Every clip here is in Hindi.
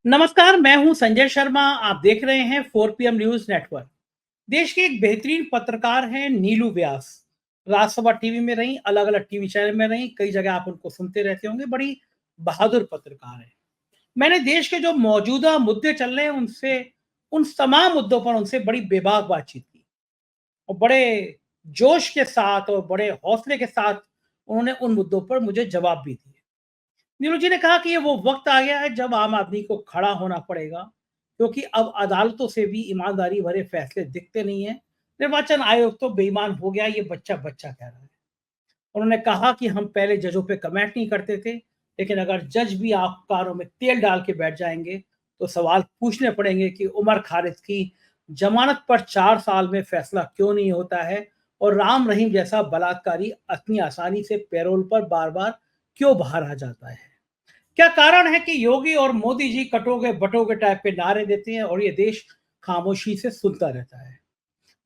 नमस्कार, मैं हूं संजय शर्मा। आप देख रहे हैं 4 PM न्यूज नेटवर्क। देश के एक बेहतरीन पत्रकार हैं नीलू व्यास। राज्यसभा टीवी में रही, अलग अलग टीवी चैनल में रही, कई जगह आप उनको सुनते रहते होंगे। बड़ी बहादुर पत्रकार है। मैंने देश के जो मौजूदा मुद्दे चल रहे हैं उनसे, उन तमाम मुद्दों पर उनसे बड़ी बेबाक बातचीत की और बड़े जोश के साथ और बड़े हौसले के साथ उन्होंने उन मुद्दों पर मुझे जवाब भी दिए। नीरू जी ने कहा कि ये वो वक्त आ गया है जब आम आदमी को खड़ा होना पड़ेगा, क्योंकि अब अदालतों से भी ईमानदारी भरे फैसले दिखते नहीं है। निर्वाचन आयोग तो बेईमान हो गया, ये बच्चा बच्चा कह रहा है। उन्होंने कहा कि हम पहले जजों पे कमेंट नहीं करते थे, लेकिन अगर जज भी कारों में तेल डाल के बैठ जाएंगे तो सवाल पूछने पड़ेंगे कि उमर खालिद की जमानत पर 4 साल में फैसला क्यों नहीं होता है और राम रहीम जैसा बलात्कारी इतनी आसानी से पैरोल पर बार बार क्यों बाहर आ जाता है। क्या कारण है कि योगी और मोदी जी कटोगे बटोगे टाइप के नारे देते हैं और ये देश खामोशी से सुनता रहता है।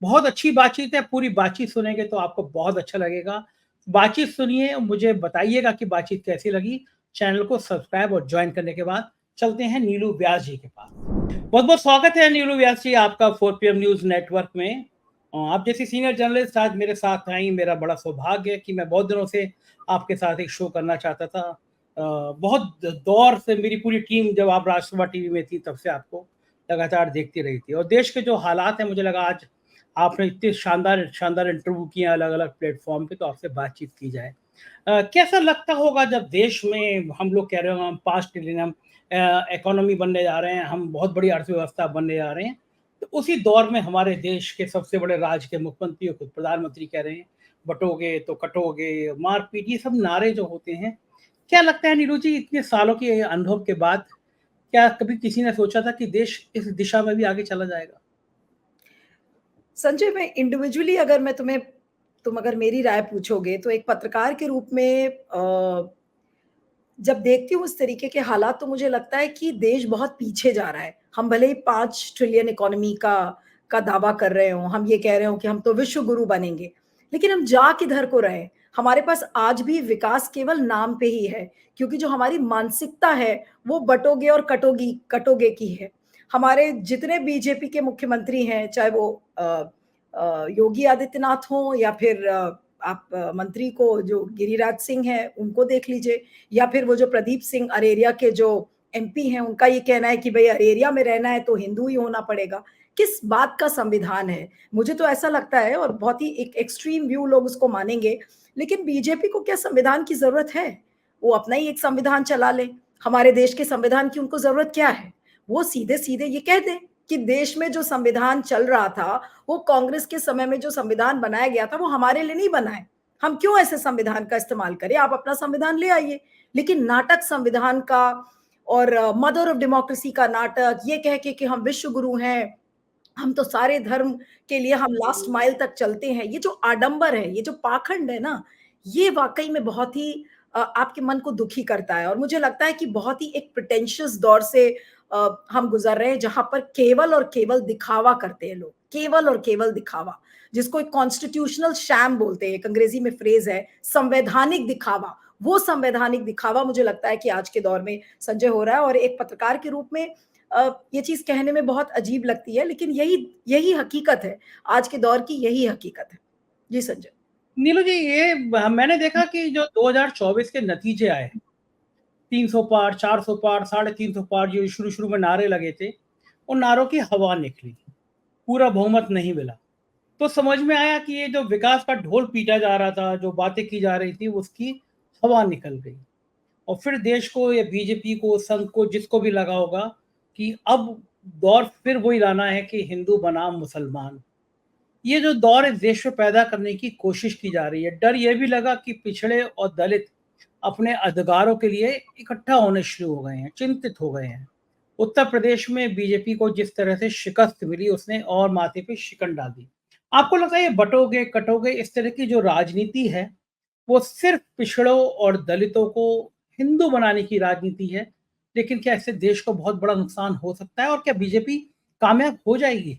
बहुत अच्छी बातचीत है, पूरी बातचीत सुनेंगे तो आपको बहुत अच्छा लगेगा। बातचीत सुनिए, मुझे बताइएगा कि बातचीत कैसी लगी। चैनल को सब्सक्राइब और ज्वाइन करने के बाद चलते हैं नीलू व्यास जी के पास। बहुत बहुत स्वागत है नीलू व्यास जी आपका 4 PM न्यूज नेटवर्क में। आप जैसी सीनियर जर्नलिस्ट आज मेरे साथ आई, मेरा बड़ा सौभाग्य है कि मैं बहुत दिनों से आपके साथ एक शो करना चाहता था। बहुत दौर से मेरी पूरी टीम जब आप राज्यसभा टीवी में थी तब से आपको लगातार देखती रही थी और देश के जो हालात हैं, मुझे लगा आज आपने इतने शानदार शानदार इंटरव्यू किए अलग अलग प्लेटफॉर्म पे, तो आपसे बातचीत की जाए। कैसा लगता होगा जब देश में हम लोग कह रहे हो हम 5 ट्रिलियन इकोनॉमी बनने जा रहे हैं, हम बहुत बड़ी अर्थव्यवस्था बनने जा रहे हैं, तो उसी दौर में हमारे देश के सबसे बड़े राज्य के मुख्यमंत्री और खुद प्रधानमंत्री कह रहे हैं बटोगे तो कटोगे, मारपीट, ये सब नारे जो होते हैं, क्या लगता है नीरू जी इतने सालों के अनुभव के बाद, क्या कभी किसी ने सोचा था कि देश इस दिशा में भी आगे चला जाएगा? संजय, मैं इंडिविजुअली अगर मैं तुम अगर मेरी राय पूछोगे तो एक पत्रकार के रूप में जब देखती हूँ उस तरीके के हालात तो मुझे लगता है कि देश बहुत पीछे जा रहा है। हम भले ही 5 ट्रिलियन इकोनॉमी का दावा कर रहे हों, हम ये कह रहे हों कि हम तो विश्व गुरु बनेंगे, लेकिन हम जा किधर को रहे हैं? हमारे पास आज भी विकास केवल नाम पे ही है, क्योंकि जो हमारी मानसिकता है वो बटोगे और कटोगे की है। हमारे जितने बीजेपी के मुख्यमंत्री हैं, चाहे वो योगी आदित्यनाथ हों या फिर आप मंत्री को जो गिरिराज सिंह हैं उनको देख लीजिए, या फिर वो जो प्रदीप सिंह अरेरिया के जो एमपी हैं उनका ये कहना है कि भई अरेरिया में रहना है तो हिंदू ही होना पड़ेगा। किस बात का संविधान है? मुझे तो ऐसा लगता है, और बहुत ही एक एक्सट्रीम व्यू लोग उसको मानेंगे, लेकिन बीजेपी को क्या संविधान की ज़रूरत है? वो अपना ही एक संविधान चला लें। हमारे देश के संविधान की उनको ज़रूरत क्या है? वो सीधे-सीधे ये कह दें कि देश में जो संविधान चल रहा था, वो कांग्रेस के समय में जो संविधान बनाया गया था, वो हमारे लिए नहीं बना है। हम क्यों ऐसे संविधान का इस्तेमाल करें? आप अपना संविधान ले आइए। लेकिन नाटक संविधान का और मदर ऑफ डेमोक्रेसी का नाटक, ये कह के कि हम विश्व गुरु हैं, हम तो सारे धर्म के लिए हम लास्ट माइल तक चलते हैं। ये जो आडंबर है, ये जो पाखंड है ना, ये वाक़ई में बहुत ही आपके मन को दुखी करता है, और मुझे लगता है कि बहुत ही एक प्रिटेंशियस दौर से हम गुज़र रहे हैं, जहाँ पर केवल और केवल दिखावा करते हैं लोग, केवल और केवल दिखावा, जिसको एक कॉन्स्टिट्यूशनल शैम बोलते हैं, एक अंग्रेज़ी में फ्रेज़ है, संवैधानिक दिखावा। वो संवैधानिक दिखावा मुझे लगता है कि आज के दौर में संजय हो रहा है, और एक पत्रकार के रूप में ये चीज़ कहने में बहुत अजीब लगती है, लेकिन यही यही हकीकत है। आज के दौर की यही हकीकत है। जी संजय। नीलू जी, ये मैंने देखा कि जो 2024 के नतीजे आए, 300 पार, 400 पार, 350 पार, जो शुरू शुरू में नारे लगे थे, उन नारों की हवा निकली, पूरा बहुमत नहीं मिला। तो समझ में आया कि ये जो विकास का ढोल पीटा जा रहा था, जो बातें की जा रही थी, उसकी हवा निकल गई। और फिर देश को या बीजेपी को, संघ को, जिसको भी लगा होगा कि अब दौर फिर वही लाना है कि हिंदू बनाम मुसलमान। ये जो दौर इस देश में पैदा करने की कोशिश की जा रही है, डर ये भी लगा कि पिछड़े और दलित अपने अधिकारों के लिए इकट्ठा होने शुरू हो गए हैं, चिंतित हो गए हैं। उत्तर प्रदेश में बीजेपी को जिस तरह से शिकस्त मिली, उसने और माथे पे शिकन डाल दी। आपको लगता है ये बटोगे कटोगे इस तरह की जो राजनीति है, वो सिर्फ पिछड़ों और दलितों को हिंदू बनाने की राजनीति है, लेकिन क्या इससे देश को बहुत बड़ा नुकसान हो सकता है और क्या बीजेपी कामयाब हो जाएगी?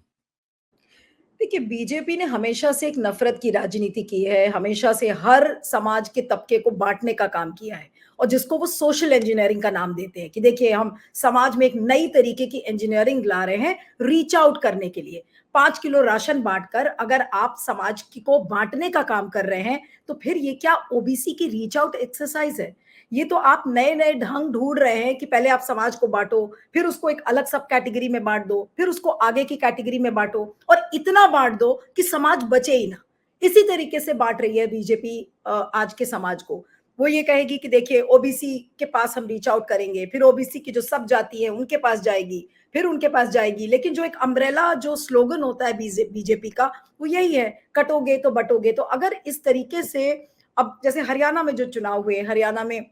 देखिए, बीजेपी ने हमेशा से एक नफ़रत की राजनीति की है, हमेशा से हर समाज के तबके को बाँटने का काम किया है, और जिसको वो सोशल इंजीनियरिंग का नाम देते हैं कि देखिए हम समाज में एक नई तरीके की इंजीनियरिंग ला रहे हैं रीच आउट करने के लिए। 5 किलो राशन बांटकर अगर आप समाज को बांटने का काम कर रहे हैं तो फिर ये क्या ओबीसी की रीच आउट एक्सरसाइज है? ये तो आप नए नए ढंग ढूंढ रहे हैं कि पहले आप समाज को बांटो, फिर उसको एक अलग सब कैटेगरी में बांट दो, फिर उसको आगे की कैटेगरी में बांटो और इतना बांट दो कि समाज बचे ही ना। इसी तरीके से बांट रही है बीजेपी आज के समाज को। वो ये कहेगी कि देखिए ओबीसी के पास हम रीच आउट करेंगे, फिर ओबीसी की जो सब जाति है उनके पास जाएगी, फिर उनके पास जाएगी। लेकिन जो एक अम्ब्रेला जो स्लोगन होता है बीजेपी का वो यही है, कटोगे तो बटोगे। तो अगर इस तरीके से अब जैसे हरियाणा में जो चुनाव हुए, हरियाणा में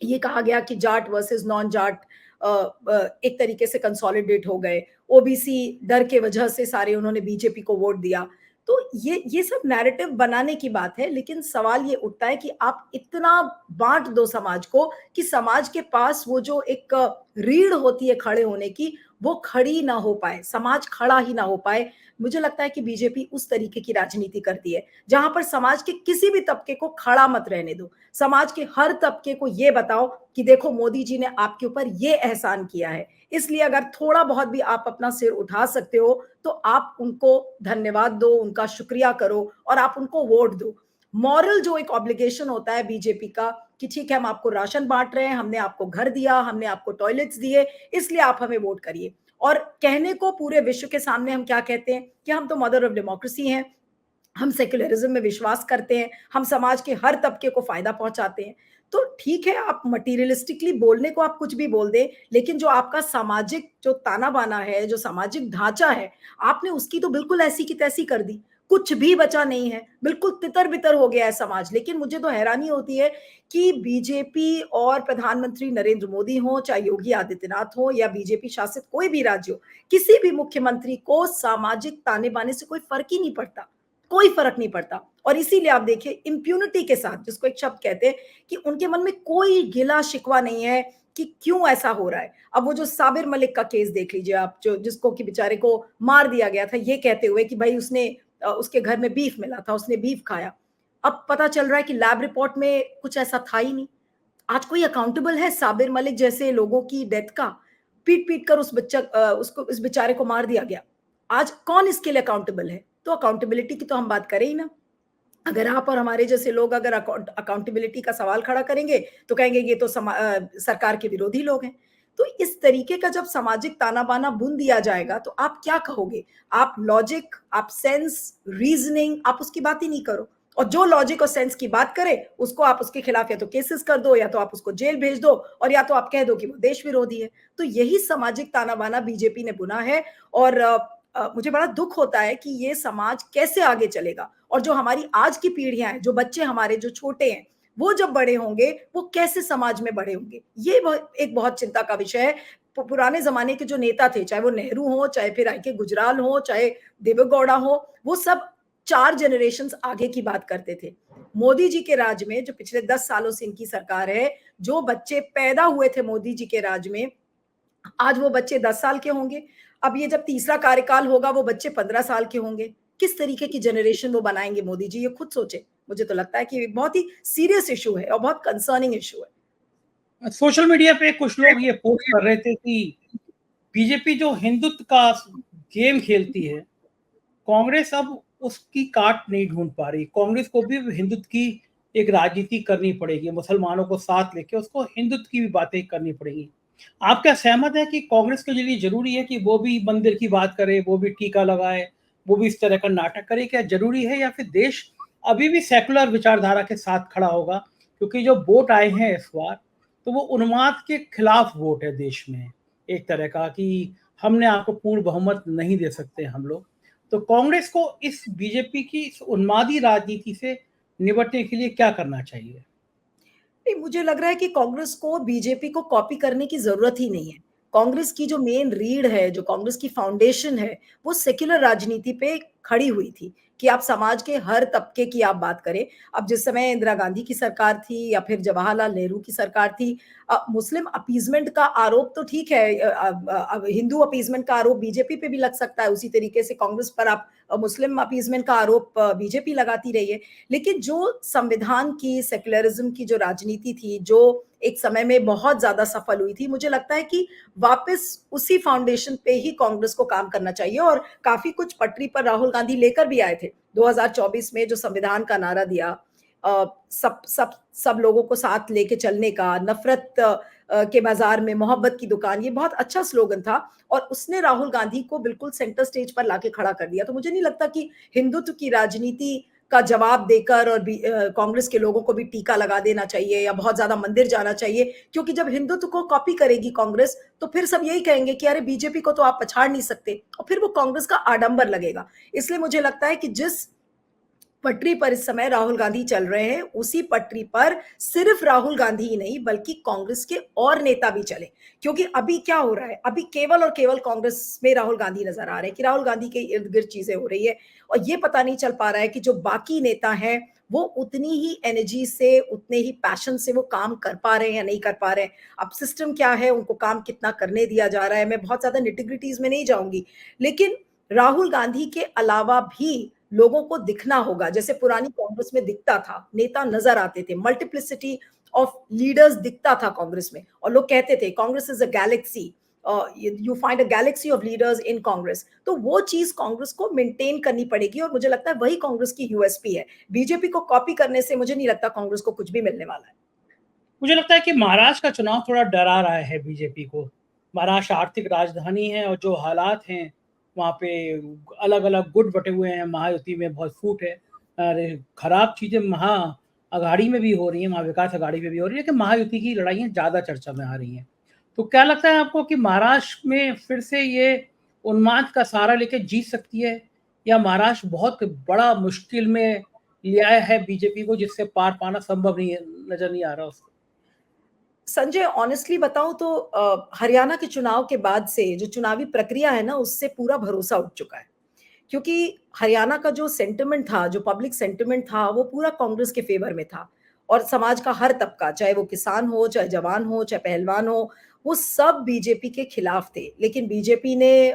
ये कहा गया कि जाट वर्सेस नॉन जाट एक तरीके से कंसोलिडेट हो गए, ओबीसी डर के वजह से सारे उन्होंने बीजेपी को वोट दिया। तो ये सब नैरेटिव बनाने की बात है, लेकिन सवाल ये उठता है कि आप इतना बांट दो समाज को कि समाज के पास वो जो एक रीढ़ होती है खड़े होने की वो खड़ी ना हो पाए, समाज खड़ा ही ना हो पाए। मुझे लगता है कि बीजेपी उस तरीके की राजनीति करती है जहां पर समाज के किसी भी तबके को खड़ा मत रहने दो, समाज के हर तबके को ये बताओ कि देखो मोदी जी ने आपके ऊपर ये एहसान किया है, इसलिए अगर थोड़ा बहुत भी आप अपना सिर उठा सकते हो तो आप उनको धन्यवाद दो, उनका शुक्रिया करो और आप उनको वोट दो। मॉरल जो एक ऑब्लिगेशन होता है बीजेपी का कि ठीक है हम आपको राशन बांट रहे हैं, हमने आपको घर दिया, हमने आपको टॉयलेट्स दिए, इसलिए आप हमें वोट करिए। और कहने को पूरे विश्व के सामने हम क्या कहते हैं कि हम तो मदर ऑफ डेमोक्रेसी हैं, हम सेक्युलरिज्म में विश्वास करते हैं, हम समाज के हर तबके को फायदा पहुंचाते हैं। तो ठीक है आप मटीरियलिस्टिकली बोलने को आप कुछ भी बोल दें, लेकिन जो आपका सामाजिक जो ताना बाना है, जो सामाजिक ढांचा है, आपने उसकी तो बिल्कुल ऐसी की तैसी कर दी, कुछ भी बचा नहीं है, बिल्कुल तितर बितर हो गया है समाज। लेकिन मुझे तो हैरानी होती है कि बीजेपी और प्रधानमंत्री नरेंद्र मोदी हो, चाहे योगी आदित्यनाथ हो या बीजेपी शासित कोई भी राज्य हो, किसी भी मुख्यमंत्री को सामाजिक ताने बाने से कोई फर्क ही नहीं पड़ता, कोई फर्क नहीं पड़ता। और इसीलिए आप देखिए इम्प्यूनिटी के साथ, जिसको एक शब्द कहते हैं कि उनके मन में कोई गिला शिकवा नहीं है कि क्यों ऐसा हो रहा है। अब वो जो साबिर मलिक का केस देख लीजिए आप, जो जिसको कि बेचारे को मार दिया गया था ये कहते हुए कि भाई उसने उसके घर में बीफ मिला था, उसने बीफ खाया। अब पता चल रहा है कि लैब रिपोर्ट में कुछ ऐसा था ही नहीं। आज कोई अकाउंटेबल है साबिर मलिक जैसे लोगों की डेथ का? पीट पीट कर उस बच्चा उसको इस बेचारे को मार दिया गया। आज कौन इसके लिए अकाउंटेबल है? तो अकाउंटेबिलिटी की तो हम बात करें ही ना। अगर आप और हमारे जैसे लोग अगर अकाउंटेबिलिटी का सवाल खड़ा करेंगे तो कहेंगे ये तो सरकार के विरोधी लोग हैं। तो इस तरीके का जब सामाजिक ताना बाना बुन दिया जाएगा तो आप क्या कहोगे? आप लॉजिक, आप सेंस, रीजनिंग, आप उसकी बात ही नहीं करो। और जो लॉजिक और सेंस की बात करे उसको आप उसके खिलाफ या तो केसेस कर दो, या तो आप उसको जेल भेज दो, और या तो आप कह दो कि वो देश विरोधी है। तो यही सामाजिक ताना बाना बीजेपी ने बुना है। और मुझे बड़ा दुख होता है कि ये समाज कैसे आगे चलेगा, और जो हमारी आज की पीढ़ियां हैं, जो बच्चे हमारे जो छोटे हैं, वो जब बड़े होंगे वो कैसे समाज में बड़े होंगे, ये एक बहुत चिंता का विषय है। पुराने जमाने के जो नेता थे, चाहे वो नेहरू हो, चाहे फिर आई के गुजराल हो, चाहे देवेगौड़ा हो, वो सब 4 जनरेशंस आगे की बात करते थे। मोदी जी के राज में, जो पिछले 10 सालों से इनकी सरकार है, जो बच्चे पैदा हुए थे मोदी जी के राज में, आज वो बच्चे 10 साल के होंगे। अब ये जब तीसरा कार्यकाल होगा वो बच्चे 15 साल के होंगे। किस तरीके की जनरेशन वो बनाएंगे मोदी जी, ये खुद सोचे। मुझे तो लगता है कि बहुत ही सीरियस इशू है और बहुत कंसर्निंग इशू है। सोशल मीडिया पे कुछ लोग ये पोस्ट कर रहे थे कि बीजेपी जो हिंदुत्व का गेम खेलती है, कांग्रेस अब उसकी काट नहीं ढूंढ पा रही। कांग्रेस को भी हिंदुत्व की एक राजनीति करनी पड़ेगी, मुसलमानों को साथ लेके उसको हिंदुत्व की भी बातें करनी पड़ेगी। आप क्या सहमत है कि कांग्रेस के लिए जरूरी है कि वो भी मंदिर की बात करे, वो भी टीका लगाए, वो भी इस तरह का नाटक करे? क्या जरूरी है, या फिर देश अभी भी सेकुलर विचारधारा के साथ खड़ा होगा? क्योंकि जो वोट आए हैं इस बार, तो वो उन्माद के खिलाफ वोट है देश में, एक तरह का कि हमने आपको पूर्ण बहुमत नहीं दे सकते हम लोग। तो कांग्रेस को इस बीजेपी की इस उन्मादी राजनीति से निपटने के लिए क्या करना चाहिए? नहीं, मुझे लग रहा है कि कांग्रेस को बीजेपी को कॉपी करने की जरूरत ही नहीं है। कांग्रेस की जो मेन रीढ़ है, जो कांग्रेस की फाउंडेशन है, वो सेक्युलर राजनीति पे खड़ी हुई थी कि आप समाज के हर तबके की आप बात करें। अब जिस समय इंदिरा गांधी की सरकार थी या फिर जवाहरलाल नेहरू की सरकार थी, मुस्लिम अपीजमेंट का आरोप तो ठीक है, हिंदू अपीजमेंट का आरोप बीजेपी पे भी लग सकता है, उसी तरीके से कांग्रेस पर आप मुस्लिम अपीजमेंट का आरोप बीजेपी लगाती रही है। लेकिन जो संविधान की, सेक्युलरिज्म की जो राजनीति थी, जो एक समय में बहुत ज्यादा सफल हुई थी, मुझे लगता है कि वापस उसी फाउंडेशन पे ही कांग्रेस को काम करना चाहिए। और काफी कुछ पटरी पर राहुल गांधी लेकर भी आए थे 2024 में, जो संविधान का नारा दिया, सब सब सब लोगों को साथ लेके चलने का, नफरत के बाजार में मोहब्बत की दुकान, ये बहुत अच्छा स्लोगन था और उसने राहुल गांधी को बिल्कुल सेंटर स्टेज पर लाके खड़ा कर दिया। तो मुझे नहीं लगता कि हिंदुत्व की राजनीति का जवाब देकर और कांग्रेस के लोगों को भी टीका लगा देना चाहिए या बहुत ज्यादा मंदिर जाना चाहिए, क्योंकि जब हिंदुत्व को कॉपी करेगी कांग्रेस तो फिर सब यही कहेंगे कि अरे बीजेपी को तो आप पछाड़ नहीं सकते, और फिर वो कांग्रेस का आडंबर लगेगा। इसलिए मुझे लगता है कि जिस पटरी पर इस समय राहुल गांधी चल रहे हैं, उसी पटरी पर सिर्फ राहुल गांधी ही नहीं बल्कि कांग्रेस के और नेता भी चले। क्योंकि अभी क्या हो रहा है, अभी केवल और केवल कांग्रेस में राहुल गांधी नजर आ रहे हैं कि राहुल गांधी के इर्द गिर्द चीजें हो रही है, और ये पता नहीं चल पा रहा है कि जो बाकी नेता हैं वो उतनी ही एनर्जी से, उतने ही पैशन से वो काम कर पा रहे हैं या नहीं कर पा रहे हैं। अब सिस्टम क्या है, उनको काम कितना करने दिया जा रहा है, मैं बहुत ज्यादा निटिग्रिटीज में नहीं जाऊंगी, लेकिन राहुल गांधी के अलावा भी लोगों को दिखना होगा। जैसे पुरानी कांग्रेस में दिखता था, नेता नजर आते थे, मल्टीप्लिसिटी ऑफ लीडर्स दिखता था कांग्रेस में, और लोग कहते थे Congress is a Galaxy, you find a Galaxy of leaders in Congress. तो वो चीज कांग्रेस को मेंटेन करनी पड़ेगी, और मुझे लगता है वही कांग्रेस की यूएसपी है। बीजेपी को कॉपी करने से मुझे नहीं लगता कांग्रेस को कुछ भी मिलने वाला है। मुझे लगता है कि महाराष्ट्र का चुनाव थोड़ा डरा रहा है बीजेपी को। महाराष्ट्र आर्थिक राजधानी है और जो हालात हैं वहाँ पे अलग अलग गुट बटे हुए हैं, महायुति में बहुत फूट है। अरे खराब चीजें महा अघाड़ी में भी हो रही है, महाविकास अघाड़ी में भी हो रही है, लेकिन महायुति की लड़ाइयाँ ज्यादा चर्चा में आ रही हैं। तो क्या लगता है आपको कि महाराष्ट्र में फिर से ये उन्माद का सहारा लेके जीत सकती है, या महाराष्ट्र बहुत बड़ा मुश्किल में ले आया है बीजेपी को, जिससे पार पाना संभव नहीं है, नजर नहीं आ रहा उसको? संजय, ऑनेस्टली बताऊं तो हरियाणा के चुनाव के बाद से जो चुनावी प्रक्रिया है ना, उससे पूरा भरोसा उठ चुका है। क्योंकि हरियाणा का जो सेंटिमेंट था, जो पब्लिक सेंटिमेंट था, वो पूरा कांग्रेस के फेवर में था, और समाज का हर तबका, चाहे वो किसान हो, चाहे जवान हो, चाहे पहलवान हो, वो सब बीजेपी के खिलाफ थे। लेकिन बीजेपी ने,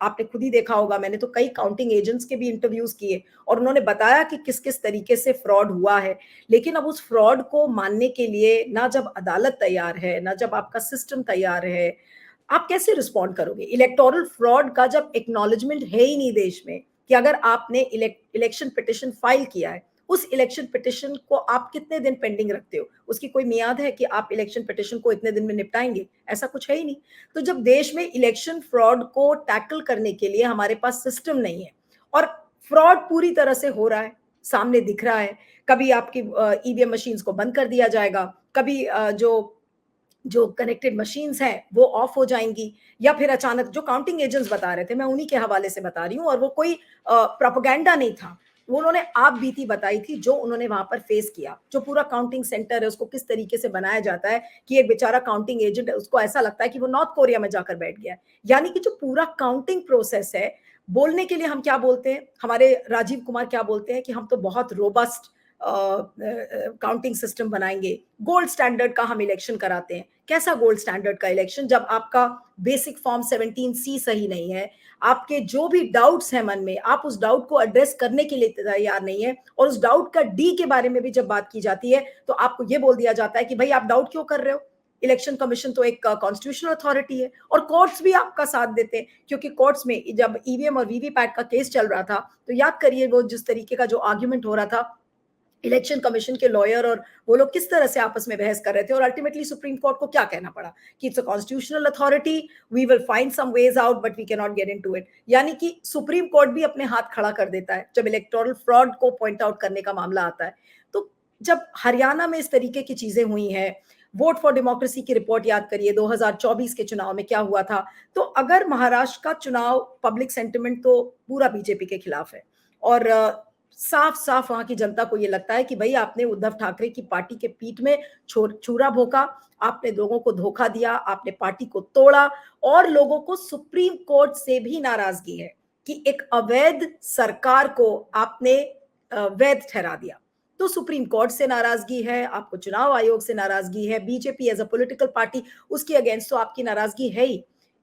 आपने खुद ही देखा होगा, मैंने तो कई काउंटिंग एजेंट्स के भी इंटरव्यूज किए और उन्होंने बताया कि किस किस तरीके से फ्रॉड हुआ है। लेकिन अब उस फ्रॉड को मानने के लिए ना जब अदालत तैयार है, ना जब आपका सिस्टम तैयार है, आप कैसे रिस्पॉन्ड करोगे? इलेक्टोरल फ्रॉड का जब एक्नॉलेजमेंट है ही नहीं देश में, कि अगर आपने इलेक्शन पिटिशन फाइल किया है, उस इलेक्शन पिटिशन को आप कितने दिन पेंडिंग रखते हो, उसकी कोई मियाद है कि आप इलेक्शन पिटिशन को इतने दिन में निपटाएंगे? ऐसा कुछ है ही नहीं। तो जब देश में इलेक्शन फ्रॉड को टैकल करने के लिए हमारे पास सिस्टम नहीं है, और फ्रॉड पूरी तरह से हो रहा है, सामने दिख रहा है, कभी आपकी ईवीएम मशीन्स को बंद कर दिया जाएगा, कभी जो जो कनेक्टेड मशीन्स हैं वो ऑफ हो जाएंगी, या फिर अचानक, जो काउंटिंग एजेंट्स बता रहे थे, मैं उन्हीं के हवाले से बता रही हूँ, और वो कोई प्रोपेगेंडा नहीं था, वो उन्होंने आप बीती बताई थी जो उन्होंने वहां पर फेस किया। जो पूरा काउंटिंग सेंटर है उसको किस तरीके से बनाया जाता है कि एक बेचारा काउंटिंग एजेंट है, उसको ऐसा लगता है कि वो नॉर्थ कोरिया में जाकर बैठ गया है। यानी कि जो पूरा काउंटिंग प्रोसेस है, बोलने के लिए हम क्या बोलते हैं, हमारे राजीव कुमार क्या बोलते हैं कि हम तो बहुत रोबस्ट काउंटिंग सिस्टम बनाएंगे, गोल्ड स्टैंडर्ड का हम इलेक्शन कराते हैं। कैसा गोल्ड स्टैंडर्ड का इलेक्शन, जब आपका बेसिक फॉर्म 17C सही नहीं है, आपके जो भी डाउट्स हैं मन में, आप उस डाउट को एड्रेस करने के लिए तैयार नहीं है, और उस डाउट का डी के बारे में भी जब बात की जाती है तो आपको ये बोल दिया जाता है कि भाई आप डाउट क्यों कर रहे हो, इलेक्शन कमीशन तो एक कॉन्स्टिट्यूशनल अथॉरिटी है, और कोर्ट्स भी आपका साथ देते हैं। क्योंकि कोर्ट्स में जब ईवीएम और वीवीपैट का केस चल रहा था, तो याद करिए वो जिस तरीके का जो आर्ग्यूमेंट हो रहा था, इलेक्शन कमीशन के लॉयर और वो लोग किस तरह से आपस में बहस कर रहे थे, और अल्टीमेटली सुप्रीम कोर्ट को क्या कहना पड़ा कि it's a constitutional authority, we will find some ways out but we can not get into it. यानी कि सुप्रीम कोर्ट भी अपने हाथ खड़ा कर देता है जब इलेक्टोरल फ्रॉड को पॉइंट आउट करने का मामला आता है। तो जब हरियाणा में इस तरीके की चीजें हुई हैं, वोट फॉर डेमोक्रेसी की रिपोर्ट याद करिए 2024 के चुनाव में क्या हुआ था। तो अगर महाराष्ट्र का चुनाव, पब्लिक सेंटिमेंट तो पूरा बीजेपी के खिलाफ है, और साफ साफ वहां की जनता को ये लगता है कि भाई आपने उद्धव ठाकरे की पार्टी के पीठ में छुरा भोंका, आपने लोगों को धोखा दिया, आपने पार्टी को तोड़ा, और लोगों को सुप्रीम कोर्ट से भी नाराजगी है कि एक अवैध सरकार को आपने वैध ठहरा दिया। तो सुप्रीम कोर्ट से नाराजगी है, आपको चुनाव आयोग से नाराजगी है, BJP as a political party उसके अगेंस्ट तो आपकी नाराजगी है ही।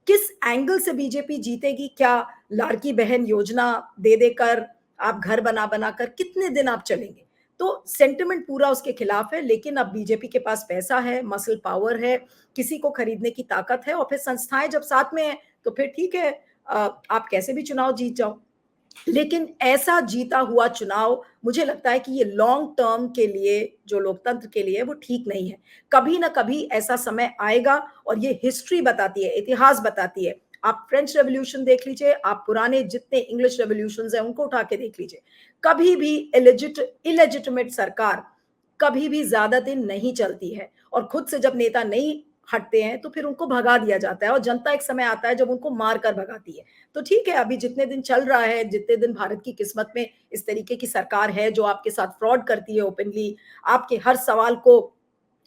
किस एंगल से बीजेपी जीतेगी? क्या लाड़की बहन योजना दे देकर, आप घर बना बनाकर कितने दिन आप चलेंगे? तो सेंटिमेंट पूरा उसके खिलाफ है, लेकिन अब बीजेपी के पास पैसा है, मसल पावर है, किसी को खरीदने की ताकत है, और फिर संस्थाएं जब साथ में है तो फिर ठीक है, आप कैसे भी चुनाव जीत जाओ। लेकिन ऐसा जीता हुआ चुनाव मुझे लगता है कि ये लॉन्ग टर्म के लिए, जो लोकतंत्र के लिए, वो ठीक नहीं है। कभी ना कभी ऐसा समय आएगा, और ये हिस्ट्री बताती है, इतिहास बताती है। आप फ्रेंच रेवोल्यूशन देख लीजिए, आप पुराने जितने इंग्लिश रेवोल्यूशंस हैं उनको उठा के देख लीजिए। कभी भी इलेजिटिमेट सरकार कभी भी ज्यादा दिन नहीं चलती है, और खुद से जब नेता नहीं हटते हैं तो फिर उनको भगा दिया जाता है, और जनता एक समय आता है जब उनको मार कर भगाती है। तो ठीक है, अभी जितने दिन चल रहा है, जितने दिन भारत की किस्मत में इस तरीके की सरकार है जो आपके साथ फ्रॉड करती है ओपनली, आपके हर सवाल को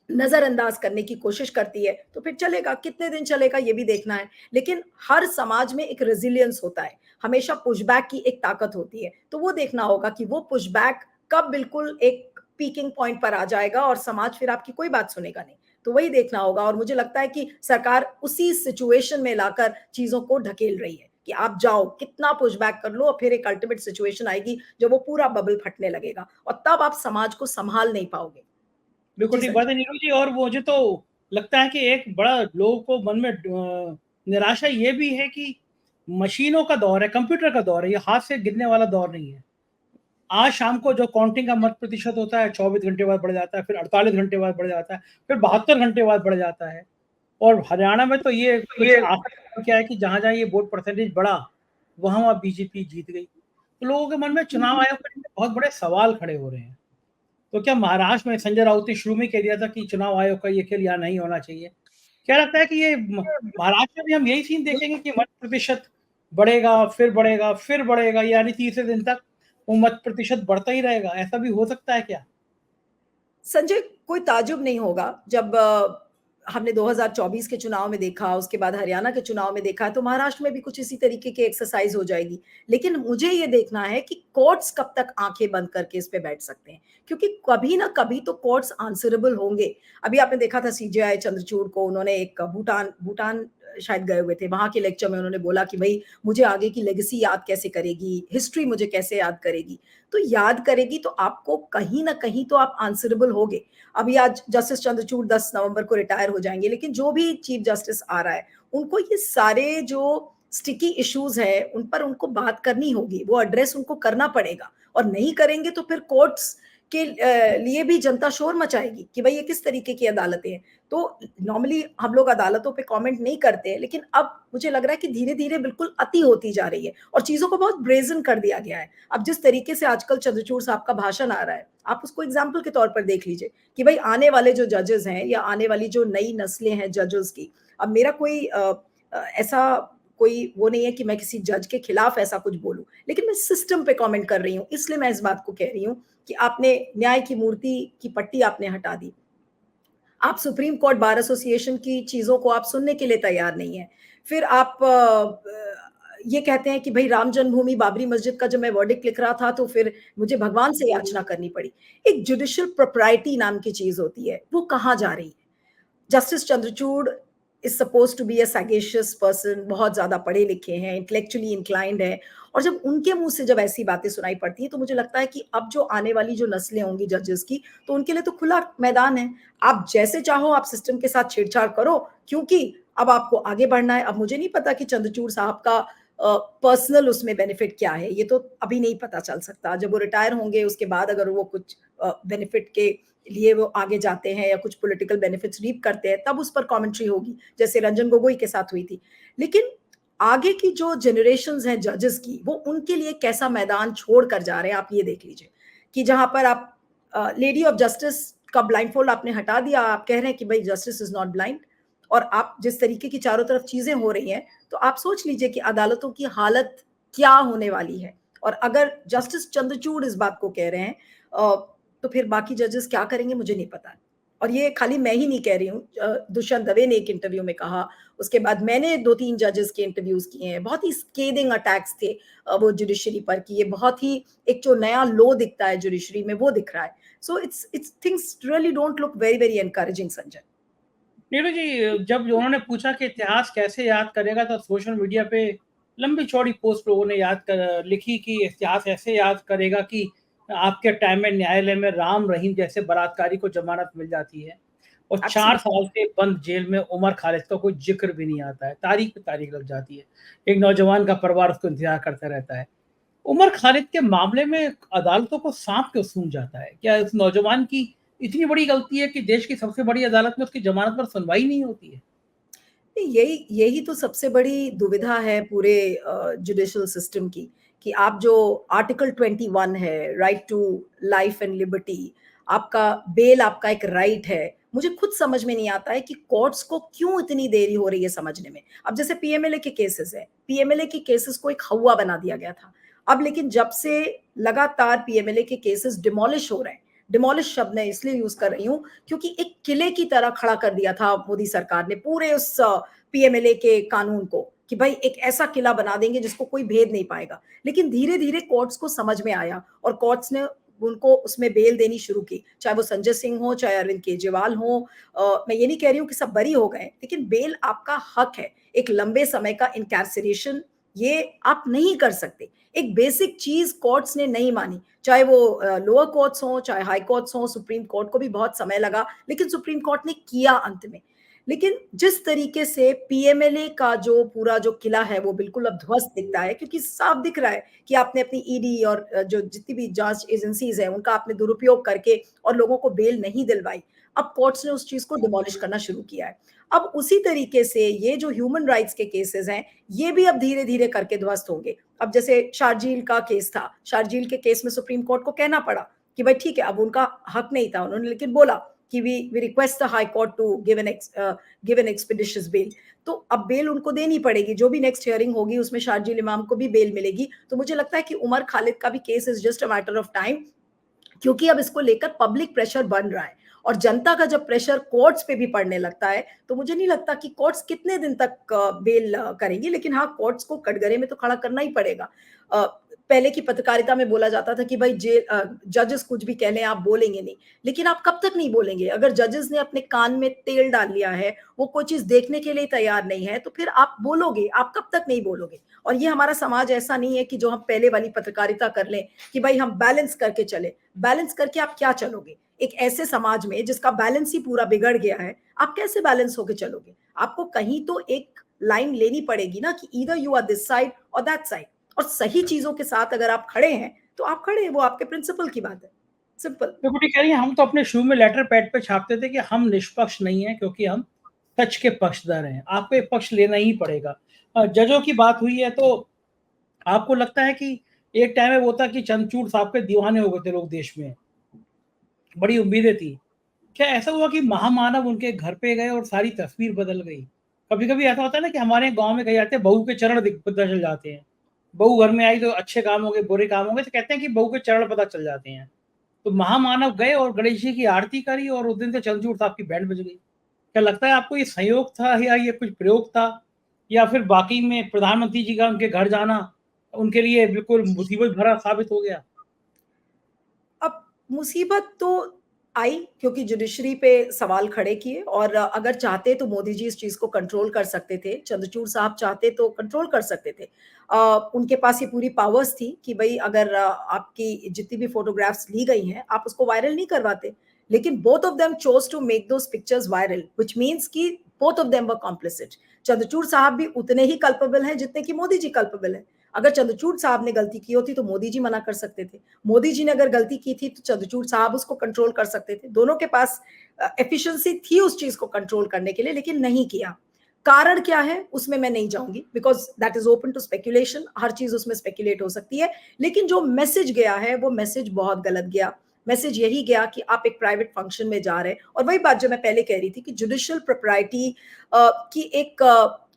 नजरअंदाज करने की कोशिश करती है, तो फिर चलेगा। कितने दिन चलेगा ये भी देखना है। लेकिन हर समाज में एक रेजिलियंस होता है, हमेशा पुशबैक की एक ताकत होती है, तो वो देखना होगा कि वो पुशबैक कब बिल्कुल एक पीकिंग पॉइंट पर आ जाएगा और समाज फिर आपकी कोई बात सुनेगा नहीं। तो वही देखना होगा, और मुझे लगता है कि सरकार उसी सिचुएशन में लाकर चीजों को ढकेल रही है कि आप जाओ, कितना पुशबैक कर लो, और फिर एक अल्टीमेट सिचुएशन आएगी जब वो पूरा बबल फटने लगेगा, और तब आप समाज को संभाल नहीं पाओगे। बिल्कुल जी ठीक बात संजय। है नीरू जी। और मुझे तो लगता है कि एक बड़ा लोगों को मन में निराशा ये भी है कि मशीनों का दौर है, कंप्यूटर का दौर है, ये हाथ से गिनने वाला दौर नहीं है। आज शाम को जो काउंटिंग का मत प्रतिशत होता है 24 घंटे बाद बढ़ जाता है, फिर 48 घंटे बाद बढ़ जाता है, फिर 72 घंटे बाद बढ़ जाता है। और हरियाणा में तो ये कुछ ये आंकड़ा क्या है कि जहां जहां ये वोट परसेंटेज बढ़ा वहां वहां बीजेपी जीत गई। तो लोगों के मन में चुनाव आयोग के लिए बहुत बड़े सवाल खड़े हो रहे हैं। तो क्या महाराष्ट्र में संजय राउत ने शुरू में कह दिया था कि चुनाव आयोग का ये खेल यहाँ नहीं होना चाहिए? क्या लगता है कि ये महाराष्ट्र में भी हम यही सीन देखेंगे कि मत प्रतिशत बढ़ेगा, फिर बढ़ेगा, फिर बढ़ेगा, यानी तीसरे दिन तक वो मत प्रतिशत बढ़ता ही रहेगा? ऐसा भी हो सकता है क्या? संजय, कोई ताज्जुब नहीं होगा जब हमने 2024 के चुनाव में देखा, उसके बाद हरियाणा के चुनाव में देखा, तो महाराष्ट्र में भी कुछ इसी तरीके की एक्सरसाइज हो जाएगी। लेकिन मुझे ये देखना है कि कोर्ट्स कब तक आंखें बंद करके इस पे बैठ सकते हैं, क्योंकि कभी ना कभी तो कोर्ट्स आंसरेबल होंगे। अभी आपने देखा था सीजेआई चंद्रचूड़ को, उन्होंने एक भूटान भूटान शायद गए हुए थे, वहां के लेक्चर में उन्होंने बोला कि भाई मुझे आगे की लेगेसी याद कैसे करेगी, हिस्ट्री मुझे कैसे याद करेगी। तो याद करेगी तो आपको कहीं ना कहीं तो आप आंसरेबल होगे। अभी आज जस्टिस चंद्रचूड़ 10 नवंबर को रिटायर हो जाएंगे, लेकिन जो भी चीफ जस्टिस आ रहा है उनको ये सारे जो स्टिकी इश्यूज है उन पर उनको बात करनी होगी, वो एड्रेस उनको करना पड़ेगा। और नहीं करेंगे तो फिर कोर्ट्स के लिए भी जनता शोर मचाएगी कि भाई ये किस तरीके की अदालतें हैं। तो नॉर्मली हम लोग अदालतों पे कमेंट नहीं करते हैं, लेकिन अब मुझे लग रहा है कि धीरे धीरे बिल्कुल अति होती जा रही है और चीजों को बहुत ब्रेजन कर दिया गया है। अब जिस तरीके से आजकल चंद्रचूड़ साहब का भाषण आ रहा है, आप उसको एग्जाम्पल के तौर पर देख लीजिए कि भाई आने वाले जो जजेस हैं या आने वाली जो नई नस्लें हैं जजेस की, अब मेरा कोई ऐसा कोई वो नहीं है कि मैं किसी जज के खिलाफ ऐसा कुछ बोलूं, लेकिन मैं सिस्टम पे कमेंट कर रही हूँ, इसलिए मैं इस बात को कह रही हूँ कि आपने न्याय की मूर्ति की पट्टी आपने हटा दी। आप सुप्रीम कोर्ट बार एसोसिएशन की चीजों को आप सुनने के लिए तैयार नहीं है। फिर आप ये कहते हैं कि भाई राम जन्मभूमि बाबरी मस्जिद का जब मैं वर्डिक्ट लिख रहा था तो फिर मुझे भगवान से याचना करनी पड़ी। एक जुडिशियल प्रोप्राइटी नाम की चीज होती है, वो कहाँ जा रही है? Justice Chandrachud is suppose to be a sagacious person, बहुत ज्यादा पढ़े लिखे हैं, इंटेलेक्चुअली इंक्लाइंड है, और जब उनके मुंह से जब ऐसी बातें सुनाई पड़ती हैं तो मुझे लगता है कि अब जो आने वाली जो नस्लें होंगी जजेस की, तो उनके लिए तो खुला मैदान है। आप जैसे चाहो आप सिस्टम के साथ छेड़छाड़ करो, क्योंकि अब आपको आगे बढ़ना है। अब मुझे नहीं पता कि चंद्रचूड़ साहब का पर्सनल उसमें बेनिफिट क्या है, ये तो अभी नहीं पता चल सकता। जब वो रिटायर होंगे उसके बाद अगर वो कुछ बेनिफिट के लिए वो आगे जाते हैं या कुछ पॉलिटिकल बेनिफिट्स रीप करते हैं, तब उस पर कमेंट्री होगी, जैसे रंजन गोगोई के साथ हुई थी। लेकिन आगे की जो जनरेशन्स हैं जजेस की, वो उनके लिए कैसा मैदान छोड़ कर जा रहे हैं, आप ये देख लीजिए कि जहां पर आप लेडी ऑफ जस्टिस का ब्लाइंड फोल्ड आपने हटा दिया, आप कह रहे हैं कि भाई जस्टिस इज नॉट ब्लाइंड, और आप जिस तरीके की चारों तरफ चीजें हो रही हैं, तो आप सोच लीजिए कि अदालतों की हालत क्या होने वाली है। और अगर जस्टिस चंद्रचूड़ इस बात को कह रहे हैं तो फिर बाकी जजेस क्या करेंगे मुझे नहीं पता। और ये खाली मैं ही नहीं कह रही हूँ, दुष्यंत दवे ने एक इंटरव्यू में कहा, उसके बाद मैंने 2-3 जजेस के इंटरव्यूज किए हैं, बहुत ही स्केदिंग अटैक्स थे वो जुडिशरी पर, कि ये बहुत ही एक जो नया लो दिखता है जुडिशरी में वो दिख रहा है। So it's things really don't look very very encouraging, Sanjay. Neeru ji, जब उन्होंने पूछा कि इतिहास कैसे याद करेगा, तो सोशल मीडिया पे लंबी चौड़ी पोस्ट लोगों ने लिखी कि इतिहास ऐसे याद करेगा कि आपके टाइम में न्यायालय में राम रहीम जैसे बलात्कारी को जमानत मिल जाती है और 4 एब्सोल्युटली। साल से बंद जेल में उमर खालिद का कोई जिक्र भी नहीं आता है, तारीख पे तारीख लग जाती है, एक नौजवान का परिवार उसको इंतजार करता रहता है। उमर खालिद के मामले में अदालतों को सांप क्यों सूंघ जाता है? क्या इस नौजवान की इतनी बड़ी गलती है कि देश की सबसे बड़ी अदालत में उसकी जमानत पर सुनवाई नहीं होती है? यही यही तो सबसे बड़ी दुविधा है पूरे जुडिशियल सिस्टम की, कि आप जो आर्टिकल 21 है, right to life and liberty, आपका बेल आपका एक राइट है। मुझे खुद समझ में नहीं आता है कि कोर्ट्स को क्यों इतनी देरी हो रही है समझने में। अब जैसे पीएमएलए के केसेस है, पीएमएलए के केसेस को एक हौवा बना दिया गया था। अब लेकिन जब से लगातार पीएमएलए के केसेस डिमोलिश हो रहे हैं, डिमोलिश शब्द मैं इसलिए यूज कर रही हूँ क्योंकि एक किले की तरह खड़ा कर दिया था मोदी सरकार ने पूरे उस पीएमएलए के कानून को, कि भाई एक ऐसा किला बना देंगे जिसको कोई भेद नहीं पाएगा। लेकिन धीरे धीरे कोर्ट्स को समझ में आया और कोर्ट्स ने उनको उसमें बेल देनी शुरू की, चाहे वो संजय सिंह हो, चाहे अरविंद केजरीवाल हो। मैं ये नहीं कह रही हूँ कि सब बरी हो गए, लेकिन बेल आपका हक है। एक लंबे समय का इनकैर्सरेशन ये आप नहीं कर सकते। एक बेसिक चीज कोर्ट्स ने नहीं मानी, चाहे वो लोअर कोर्ट्स हो, चाहे हाई कोर्ट्स हो, सुप्रीम कोर्ट को भी बहुत समय लगा, लेकिन सुप्रीम कोर्ट ने किया अंत में। लेकिन जिस तरीके से पीएमएलए का जो पूरा जो किला है वो बिल्कुल अब ध्वस्त दिखता है, क्योंकि साफ दिख रहा है कि आपने अपनी ईडी और जो जितनी भी जांच एजेंसीज है उनका आपने दुरुपयोग करके और लोगों को बेल नहीं दिलवाई। अब कोर्ट्स ने उस चीज को डिमोलिश करना शुरू किया है। अब उसी तरीके से ये जो ह्यूमन राइट्स के केसेस हैं, ये भी अब धीरे धीरे करके ध्वस्त होंगे। अब जैसे शारजील का केस था, शारजील के केस में सुप्रीम कोर्ट को कहना पड़ा कि भाई ठीक है, अब उनका हक नहीं था, उन्होंने लेकिन बोला कि we request the high court to give an expeditious bail. तो अब बेल उनको देनी पड़ेगी, जो भी नेक्स्ट हियरिंग होगी उसमें शारजील इमाम को भी बेल मिलेगी। तो मुझे लगता है कि उमर खालिद का भी case is just a matter of time, क्योंकि अब इसको लेकर पब्लिक प्रेशर बन रहा है। और जनता का जब प्रेशर कोर्ट्स पे भी पड़ने लगता है, तो मुझे नहीं लगता कि कोर्ट्स कितने दिन तक बेल करेंगी। लेकिन हाँ, कोर्ट्स को कटघरे में तो खड़ा करना ही पड़ेगा। पहले की पत्रकारिता में बोला जाता था कि भाई जजेस कुछ भी कह लें, आप बोलेंगे नहीं। लेकिन आप कब तक नहीं बोलेंगे? अगर जजेस ने अपने कान में तेल डाल लिया है, वो कोई चीज देखने के लिए तैयार नहीं है, तो फिर आप बोलोगे, आप कब तक नहीं बोलोगे? और ये हमारा समाज ऐसा नहीं है कि जो हम पहले वाली पत्रकारिता कर लें कि भाई हम बैलेंस करके चले। बैलेंस करके आप क्या चलोगे? एक ऐसे समाज में जिसका बैलेंस ही पूरा बिगड़ गया है, आप कैसे बैलेंस होके चलोगे? आपको कहीं तो एक लाइन लेनी पड़ेगी ना, कि either you are this side और दैट साइड। और सही चीजों के साथ अगर आप खड़े हैं तो आप खड़े हैं, वो आपके प्रिंसिपल की बात है। सिंपल। डेपुटी कह रही है, हम तो अपने शुरू में लेटर पैड पे छापते थे कि हम निष्पक्ष नहीं है क्योंकि हम सच के पक्षधर हैं। आपको एक पक्ष लेना ही पड़ेगा। जजों की बात हुई है, तो आपको लगता है कि एक टाइम में वो था कि चंद्रचूड़ साहब के दीवाने हो गए थे लोग देश में, बड़ी उम्मीदें थी। क्या ऐसा हुआ कि महामानव उनके घर पे गए और सारी तस्वीर बदल गई? कभी कभी ऐसा होता है ना कि हमारे गांव में कहे जाते हैं बहू के चरण पता चल जाते हैं। बहू घर में आई तो अच्छे काम हो गए, बुरे काम हो गए, तो कहते हैं कि बहू के चरण पता चल जाते हैं। तो महामानव गए और गणेश जी की आरती करी और उस दिन से चंद्रचूड़ साहब की बैंड बज गई। क्या लगता है आपको ये संयोग था या ये कुछ प्रयोग था, या फिर वाकई में प्रधानमंत्री जी का उनके घर जाना उनके लिए बिल्कुल मुसीबत भरा साबित हो गया? अब मुसीबत तो आई क्योंकि जुडिशरी पे सवाल खड़े किए, और अगर चाहते तो मोदी जी इस चीज को कंट्रोल कर सकते थे, चंद्रचूड़ साहब चाहते तो कंट्रोल कर सकते थे। उनके पास ये पूरी पावर्स थी कि भाई अगर आपकी जितनी भी फोटोग्राफ्स ली गई हैं आप उसको वायरल नहीं करवाते। लेकिन both of them chose to make those pictures viral, which means कि both of them were complicit. Chandrachud साहब भी उतने ही कल्पेबल हैं जितने कि मोदी जी कल्पेबल हैं। अगर चंद्रचूड़ साहब ने गलती की होती तो मोदी जी मना कर सकते थे, मोदी जी ने अगर गलती की थी तो चंद्रचूड़ साहब उसको कंट्रोल कर सकते थे। दोनों के पास एफिशिएंसी थी उस चीज को कंट्रोल करने के लिए, लेकिन नहीं किया। कारण क्या है उसमें मैं नहीं जाऊंगी, because that is open to speculation, हर चीज उसमें स्पेक्यूलेट हो सकती है। लेकिन जो मैसेज गया है वो मैसेज बहुत गलत गया। मैसेज यही गया कि आप एक प्राइवेट फंक्शन में जा रहे हैं, और वही बात जो मैं पहले कह रही थी कि जुडिशियल प्रोप्राइटी की एक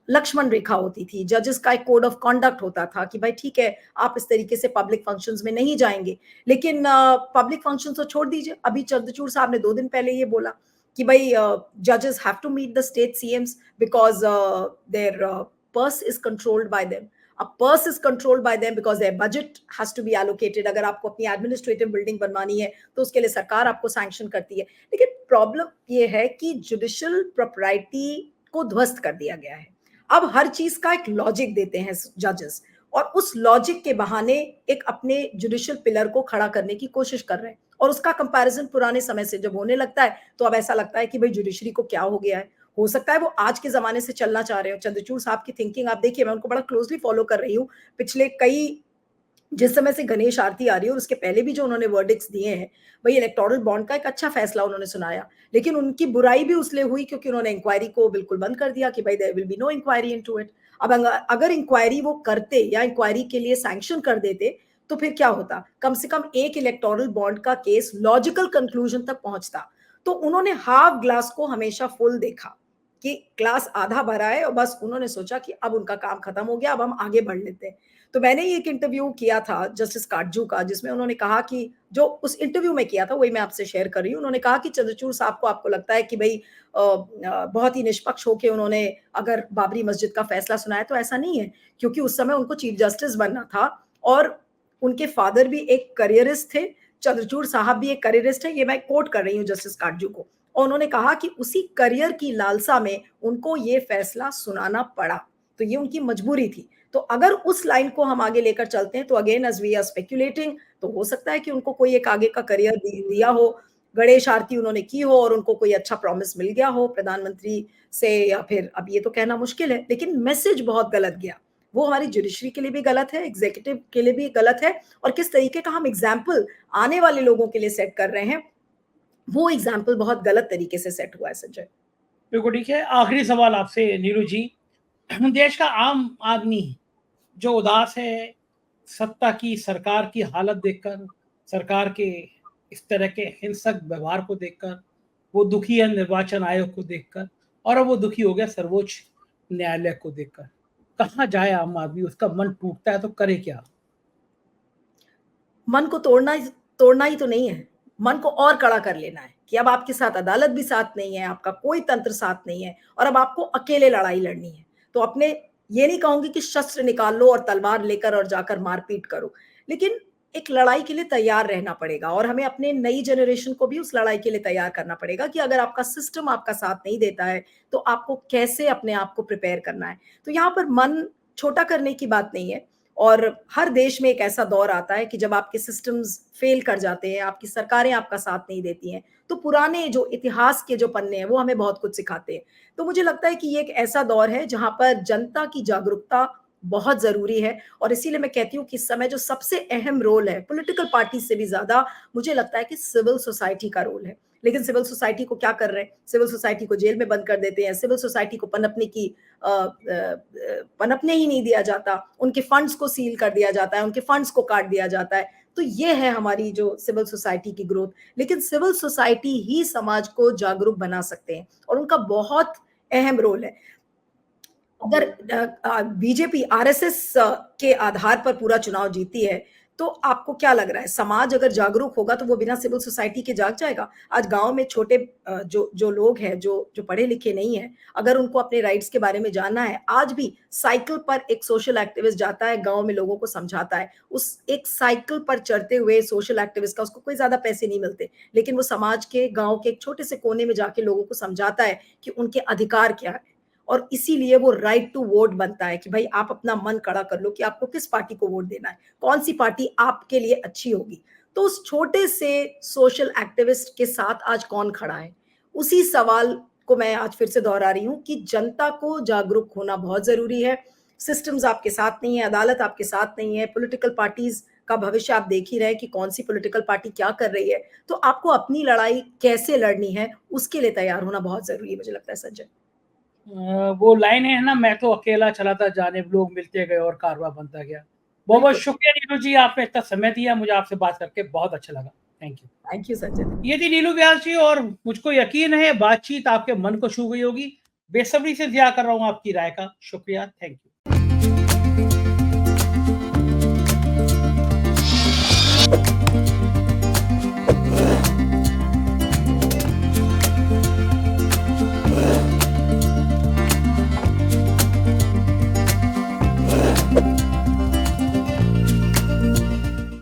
लक्ष्मण रेखा होती थी, जजेस का एक कोड ऑफ कॉन्डक्ट होता था कि भाई ठीक है आप इस तरीके से पब्लिक फंक्शंस में नहीं जाएंगे। लेकिन पब्लिक फंक्शन तो छोड़ दीजिए, अभी चंद्रचूड़ साहब ने 2 दिन पहले ये बोला कि भाई जजेस have to meet the state CMs because their purse is controlled by them. A purse is controlled by them because their budget has to be allocated. अगर आपको अपनी एडमिनिस्ट्रेटिव बिल्डिंग बनवानी है तो उसके लिए सरकार आपको सैंक्शन करती है. लेकिन प्रॉब्लम ये है कि जुडिशियल प्रॉपर्टी को ध्वस्त कर दिया गया है. अब हर चीज का एक लॉजिक देते हैं जजेस, और उस लॉजिक के बहाने एक अपने जुडिशियल पिलर को खड़ा करने की कोशिश कर रहे हैं. और उसका कंपैरिजन पुराने समय से जब होने लगता है तो अब ऐसा लगता है कि भाई जुडिशरी को क्या हो गया है. हो सकता है वो आज के जमाने से चलना चाह रहे हो. चंद्रचूड़ साहब की थिंकिंग आप देखिए, मैं उनको बड़ा क्लोजली फॉलो कर रही हूँ. पिछले कई, जिस समय से गणेश आरती आ रही है और उसके पहले भी जो उन्होंने वर्डिक्स दिए हैं, भाई इलेक्टोरल बॉन्ड का एक अच्छा फैसला उन्होंने सुनाया, लेकिन उनकी बुराई भी उसलिए हुई क्योंकि उन्होंने इंक्वायरी को बिल्कुल बंद कर दिया कि भाई there will be no inquiry into it. अब अगर इंक्वायरी वो करते या इंक्वायरी के लिए सैंक्शन कर देते तो फिर क्या होता, कम से कम एक इलेक्टोरल बॉन्ड का केस लॉजिकल कंक्लूजन तक पहुंचता. तो उन्होंने हाफ ग्लास को हमेशा फुल देखा कि ग्लास आधा भरा है और बस उन्होंने सोचा कि अब उनका काम खत्म हो गया, अब हम आगे बढ़ लेते हैं. तो मैंने ये एक इंटरव्यू किया था जस्टिस काटजू का, जिसमें उन्होंने कहा कि जो उस इंटरव्यू में किया था वही मैं आपसे शेयर कर रही हूँ. उन्होंने कहा कि चंद्रचूड़ साहब को, आपको लगता है कि भाई बहुत ही निष्पक्ष होकर उन्होंने अगर बाबरी मस्जिद का फैसला सुनाया, तो ऐसा नहीं है, क्योंकि उस समय उनको चीफ जस्टिस बनना था और उनके फादर भी एक करियरिस्ट थे, चंद्रचूड़ साहब भी एक करियरिस्ट है. ये मैं कोट कर रही हूँ जस्टिस काटजू को. और उन्होंने कहा कि उसी करियर की लालसा में उनको ये फैसला सुनाना पड़ा, तो ये उनकी मजबूरी थी. तो अगर उस लाइन को हम आगे लेकर चलते हैं तो again as we are speculating, तो हो सकता है कि उनको कोई एक आगे का करियर दिया हो, गणेश आरती उन्होंने की हो और उनको कोई अच्छा प्रॉमिस मिल गया हो प्रधानमंत्री से, या फिर अब ये तो कहना मुश्किल है, लेकिन मैसेज बहुत गलत गया. वो हमारी जुडिशरी के लिए भी गलत है, एग्जीक्यूटिव के लिए भी गलत है, और किस तरीके का हम एग्जाम्पल आने वाले लोगों के लिए सेट कर रहे हैं, वो एग्जाम्पल बहुत गलत तरीके से सेट हुआ है. संजय, बिल्कुल ठीक है. आखिरी सवाल आपसे नीरू जी, देश का आम आदमी जो उदास है सत्ता की, सरकार की हालत देखकर, सरकार के इस तरह के हिंसक व्यवहार को देखकर, वो दुखी है निर्वाचन आयोग को देखकर, और अब वो दुखी हो गया सर्वोच्च न्यायालय को देखकर. कहाँ जाए आम आदमी? उसका मन टूटता है तो करे क्या? मन को तोड़ना ही तो नहीं है, मन को और कड़ा कर लेना है कि अब आपके साथ अदालत भी साथ नहीं है, आपका कोई तंत्र साथ नहीं है, और अब आपको अकेले लड़ाई लड़नी है. तो अपने, ये नहीं कहूंगी कि शस्त्र निकाल लो और तलवार लेकर और जाकर मारपीट करो, लेकिन एक लड़ाई के लिए तैयार रहना पड़ेगा. और हमें अपने नई जनरेशन को भी उस लड़ाई के लिए तैयार करना पड़ेगा कि अगर आपका सिस्टम आपका साथ नहीं देता है तो आपको कैसे अपने आप को प्रिपेयर करना है. तो यहाँ पर मन छोटा करने की बात नहीं है. और हर देश में एक ऐसा दौर आता है कि जब आपके सिस्टम्स फेल कर जाते हैं, आपकी सरकारें आपका साथ नहीं देती हैं, तो पुराने जो इतिहास के जो पन्ने हैं वो हमें बहुत कुछ सिखाते हैं. तो मुझे लगता है कि ये एक ऐसा दौर है जहां पर जनता की जागरूकता बहुत जरूरी है. और इसीलिए मैं कहती हूँ कि इस समय जो सबसे अहम रोल है, पॉलिटिकल पार्टी से भी ज्यादा मुझे लगता है कि सिविल सोसाइटी का रोल है. लेकिन सिविल सोसाइटी को क्या कर रहे हैं, सिविल सोसाइटी को जेल में बंद कर देते हैं, सिविल सोसाइटी को पनपने ही नहीं दिया जाता, उनके फंड्स को सील कर दिया जाता है, उनके फंड्स को काट दिया जाता है. तो ये है हमारी जो सिविल सोसाइटी की ग्रोथ. लेकिन सिविल सोसाइटी ही समाज को जागरूक बना सकते हैं और उनका बहुत अहम रोल है. अगर बीजेपी आरएसएस के आधार पर पूरा चुनाव जीती है तो आपको क्या लग रहा है, समाज अगर जागरूक होगा तो वो बिना सिविल सोसाइटी के जाग जाएगा? आज गांव में छोटे जो लोग हैं, जो पढ़े लिखे नहीं हैं, अगर उनको अपने राइट्स के बारे में जानना है, आज भी साइकिल पर एक सोशल एक्टिविस्ट जाता है, गांव में लोगों को समझाता है. उस एक साइकिल पर चढ़ते हुए सोशल एक्टिविस्ट का उसको कोई ज्यादा पैसे नहीं मिलते, लेकिन वो समाज के, गांव के एक छोटे से कोने में जाके लोगों को समझाता है कि उनके अधिकार क्या है. और इसीलिए वो राइट टू वोट बनता है कि भाई आप अपना मन कड़ा कर लो कि आपको किस पार्टी को वोट देना है, कौन सी पार्टी आपके लिए अच्छी होगी. तो उस छोटे से सोशल एक्टिविस्ट के साथ आज कौन खड़ा है, उसी सवाल को मैं आज फिर से दोहरा रही हूं कि जनता को जागरूक होना बहुत जरूरी है. सिस्टम्स आपके साथ नहीं है, अदालत आपके साथ नहीं है, पॉलिटिकल पार्टीज का भविष्य आप देख ही रहे हैं कि कौन सी पॉलिटिकल पार्टी क्या कर रही है. तो आपको अपनी लड़ाई कैसे लड़नी है उसके लिए तैयार होना बहुत जरूरी है, मुझे लगता है. संजय, वो लाइन है ना, मैं तो अकेला चला था, जाने लोग मिलते गए और कारवां बनता गया. बहुत बहुत शुक्रिया नीलू जी, आपने इतना समय दिया, मुझे आपसे बात करके बहुत अच्छा लगा. Thank you Sanjay. ये थी नीलू व्यास जी, और मुझको यकीन है बातचीत आपके मन को छू गई होगी. बेसब्री से इंतजार कर रहा हूँ आपकी राय का. शुक्रिया. Thank you.